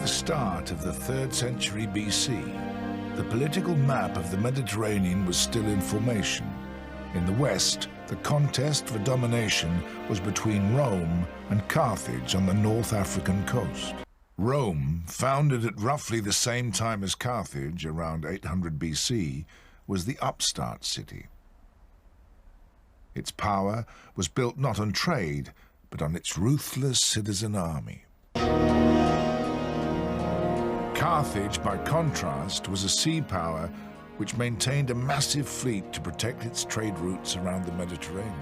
the start of the 3rd century BC, the political map of the Mediterranean was still in formation. In the west, the contest for domination was between Rome and Carthage on the North African coast. Rome, founded at roughly the same time as Carthage, around 800 BC, was the upstart city. Its power was built not on trade, but on its ruthless citizen army. Carthage, by contrast, was a sea power which maintained a massive fleet to protect its trade routes around the Mediterranean.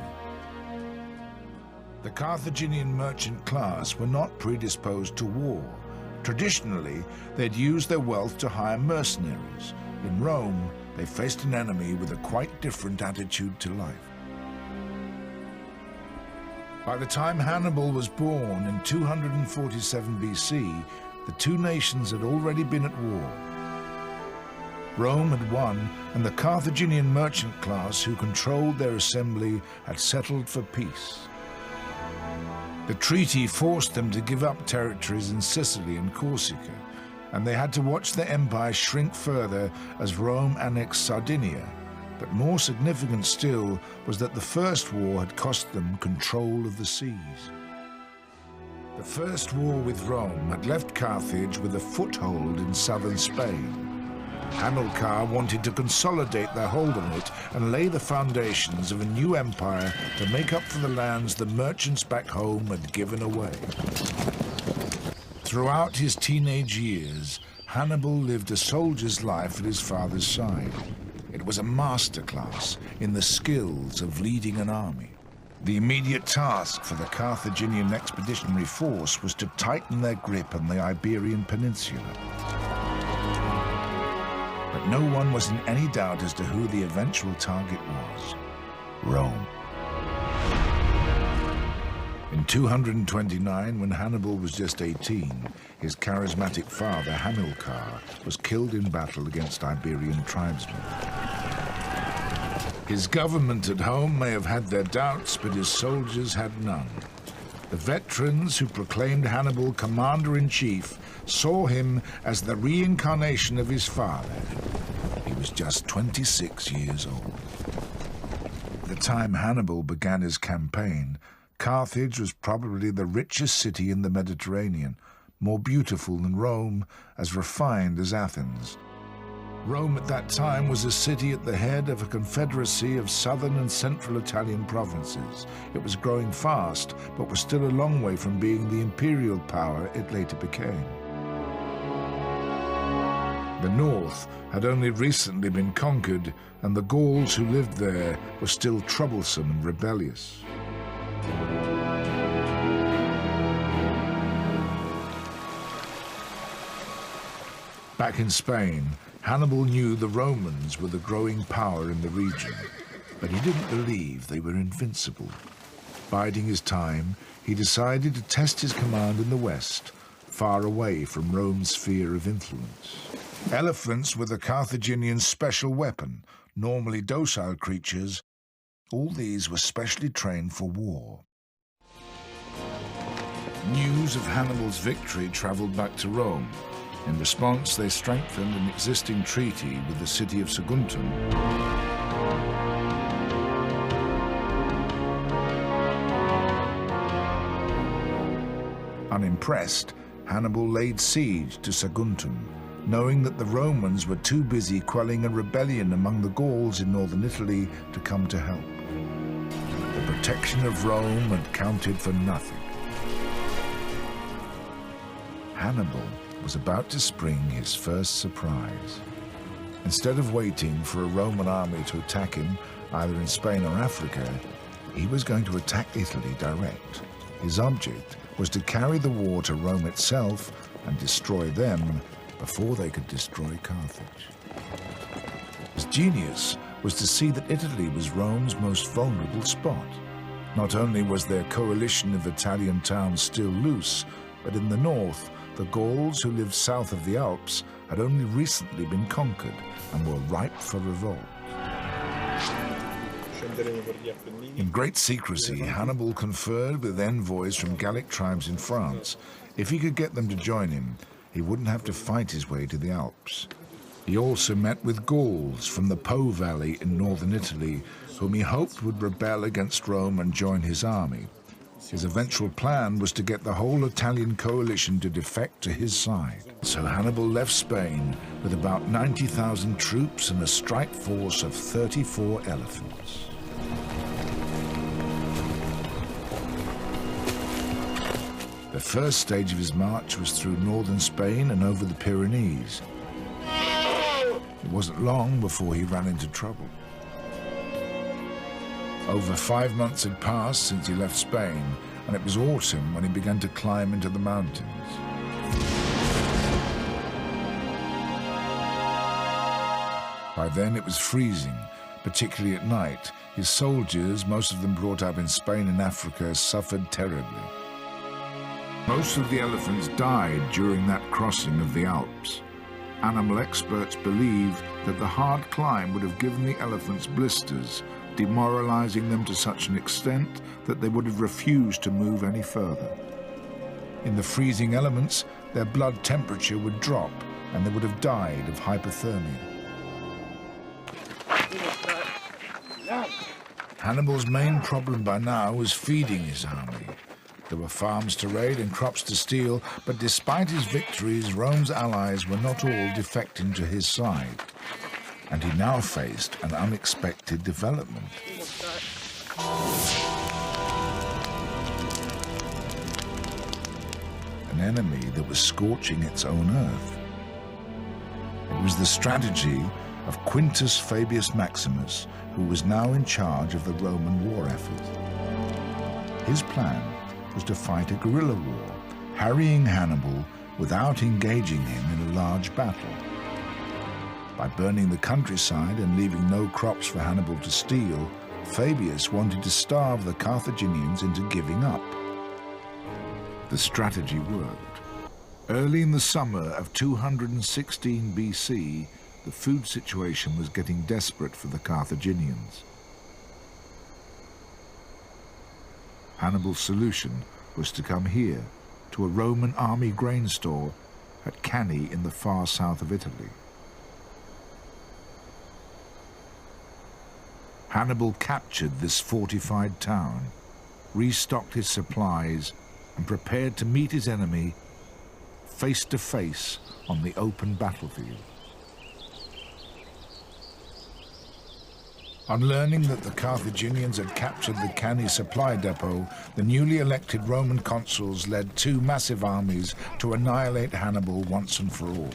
The Carthaginian merchant class were not predisposed to war. Traditionally, they'd used their wealth to hire mercenaries. In Rome, they faced an enemy with a quite different attitude to life. By the time Hannibal was born in 247 BC, the two nations had already been at war. Rome had won, and the Carthaginian merchant class who controlled their assembly had settled for peace. The treaty forced them to give up territories in Sicily and Corsica, and they had to watch their empire shrink further as Rome annexed Sardinia. But more significant still was that the First War had cost them control of the seas. The First War with Rome had left Carthage with a foothold in southern Spain. Hamilcar wanted to consolidate their hold on it and lay the foundations of a new empire to make up for the lands the merchants back home had given away. Throughout his teenage years, Hannibal lived a soldier's life at his father's side. It was a masterclass in the skills of leading an army. The immediate task for the Carthaginian expeditionary force was to tighten their grip on the Iberian Peninsula. But no one was in any doubt as to who the eventual target was: Rome. In 229, when Hannibal was just 18, his charismatic father, Hamilcar, was killed in battle against Iberian tribesmen. His government at home may have had their doubts, but his soldiers had none. The veterans who proclaimed Hannibal commander-in-chief saw him as the reincarnation of his father. He was just 26 years old. At the time Hannibal began his campaign, Carthage was probably the richest city in the Mediterranean, more beautiful than Rome, as refined as Athens. Rome at that time was a city at the head of a confederacy of southern and central Italian provinces. It was growing fast, but was still a long way from being the imperial power it later became. The north had only recently been conquered, and the Gauls who lived there were still troublesome and rebellious. Back in Spain, Hannibal knew the Romans were the growing power in the region, but he didn't believe they were invincible. Biding his time, he decided to test his command in the west, far away from Rome's sphere of influence. Elephants were the Carthaginians' special weapon, normally docile creatures. All these were specially trained for war. News of Hannibal's victory traveled back to Rome. In response, they strengthened an existing treaty with the city of Saguntum. Unimpressed, Hannibal laid siege to Saguntum, knowing that the Romans were too busy quelling a rebellion among the Gauls in northern Italy to come to help. The protection of Rome had counted for nothing. Hannibal was about to spring his first surprise. Instead of waiting for a Roman army to attack him, either in Spain or Africa, he was going to attack Italy direct. His object was to carry the war to Rome itself and destroy them before they could destroy Carthage. His genius was to see that Italy was Rome's most vulnerable spot. Not only was their coalition of Italian towns still loose, but in the north, the Gauls who lived south of the Alps had only recently been conquered and were ripe for revolt. In great secrecy, Hannibal conferred with envoys from Gallic tribes in France. If he could get them to join him, he wouldn't have to fight his way to the Alps. He also met with Gauls from the Po Valley in northern Italy, whom he hoped would rebel against Rome and join his army. His eventual plan was to get the whole Italian coalition to defect to his side. So Hannibal left Spain with about 90,000 troops and a strike force of 34 elephants. The first stage of his march was through northern Spain and over the Pyrenees. It wasn't long before he ran into trouble. Over 5 months had passed since he left Spain, and it was autumn when he began to climb into the mountains. By then it was freezing, particularly at night. His soldiers, most of them brought up in Spain and Africa, suffered terribly. Most of the elephants died during that crossing of the Alps. Animal experts believe that the hard climb would have given the elephants blisters, demoralizing them to such an extent that they would have refused to move any further. In the freezing elements, their blood temperature would drop and they would have died of hypothermia. Hannibal's main problem by now was feeding his army. There were farms to raid and crops to steal, but despite his victories, Rome's allies were not all defecting to his side. And he now faced an unexpected development. An enemy that was scorching its own earth. It was the strategy of Quintus Fabius Maximus, who was now in charge of the Roman war effort. His plan was to fight a guerrilla war, harrying Hannibal without engaging him in a large battle. By burning the countryside and leaving no crops for Hannibal to steal, Fabius wanted to starve the Carthaginians into giving up. The strategy worked. Early in the summer of 216 BC, the food situation was getting desperate for the Carthaginians. Hannibal's solution was to come here, to a Roman army grain store at Cannae in the far south of Italy. Hannibal captured this fortified town, restocked his supplies, and prepared to meet his enemy face to face on the open battlefield. On learning that the Carthaginians had captured the Cannae supply depot, the newly elected Roman consuls led 2 massive armies to annihilate Hannibal once and for all.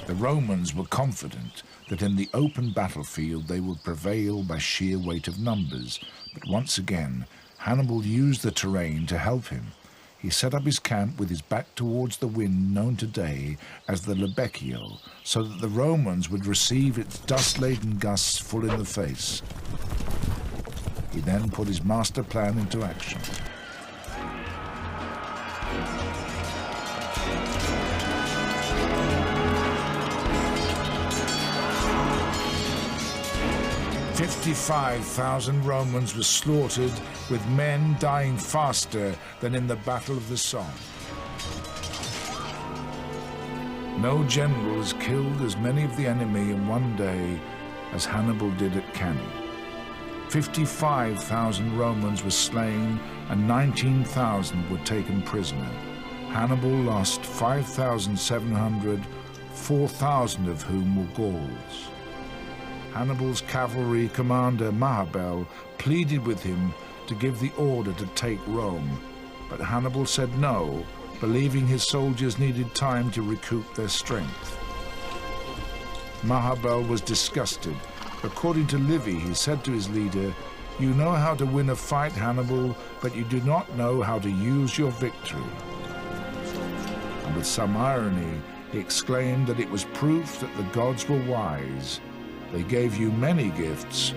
The Romans were confident that in the open battlefield they would prevail by sheer weight of numbers, but once again Hannibal used the terrain to help him. He set up his camp with his back towards the wind known today as the Libeccio, so that the Romans would receive its dust-laden gusts full in the face. He then put his master plan into action. "55,000 Romans were slaughtered, with men dying faster than in the Battle of the Somme. No general has killed as many of the enemy in one day as Hannibal did at Cannae. 55,000 Romans were slain and 19,000 were taken prisoner. Hannibal lost 5,700, 4,000 of whom were Gauls. Hannibal's cavalry commander Hannibal pleaded with him to give the order to take Rome, but Hannibal said no, believing his soldiers needed time to recoup their strength. Hannibal was disgusted. According to Livy, he said to his leader, "You know how to win a fight, Hannibal, but you do not know how to use your victory." And with some irony, he exclaimed that it was proof that the gods were wise. They gave you many gifts,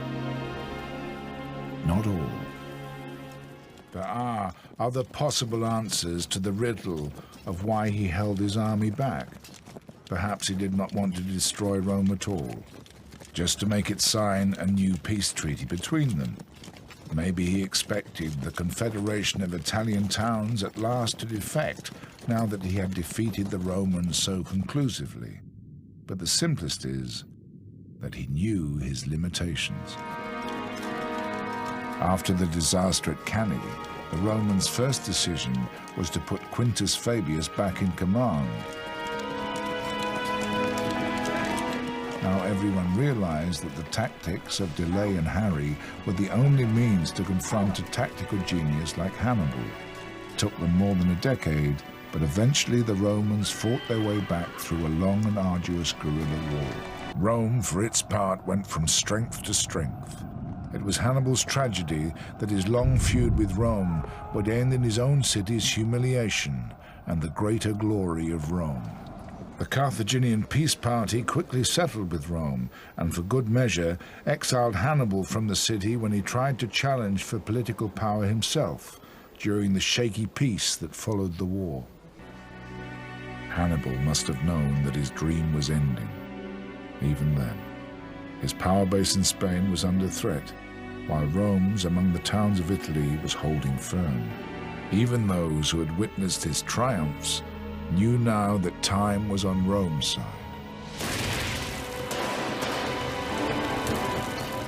not all. There are other possible answers to the riddle of why he held his army back. Perhaps he did not want to destroy Rome at all, just to make it sign a new peace treaty between them. Maybe he expected the confederation of Italian towns at last to defect now that he had defeated the Romans so conclusively. But the simplest is that he knew his limitations. After the disaster at Cannae, the Romans' first decision was to put Quintus Fabius back in command. Now everyone realized that the tactics of delay and harry were the only means to confront a tactical genius like Hannibal. It took them more than a decade, but eventually the Romans fought their way back through a long and arduous guerrilla war. Rome, for its part, went from strength to strength. It was Hannibal's tragedy that his long feud with Rome would end in his own city's humiliation and the greater glory of Rome. The Carthaginian peace party quickly settled with Rome and, for good measure, exiled Hannibal from the city when he tried to challenge for political power himself during the shaky peace that followed the war. Hannibal must have known that his dream was ending. Even then, his power base in Spain was under threat, while Rome's among the towns of Italy was holding firm. Even those who had witnessed his triumphs knew now that time was on Rome's side.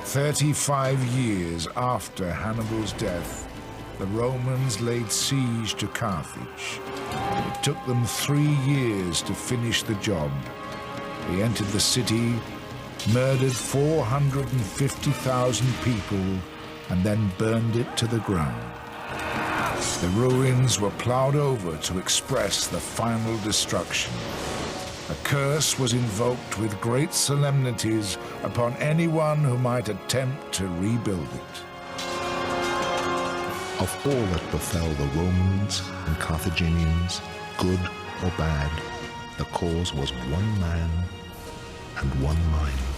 35 years after Hannibal's death, the Romans laid siege to Carthage. It took them 3 years to finish the job. They entered the city, murdered 450,000 people, and then burned it to the ground. The ruins were plowed over to express the final destruction. A curse was invoked with great solemnities upon anyone who might attempt to rebuild it. Of all that befell the Romans and Carthaginians, good or bad, the cause was one man and one mind.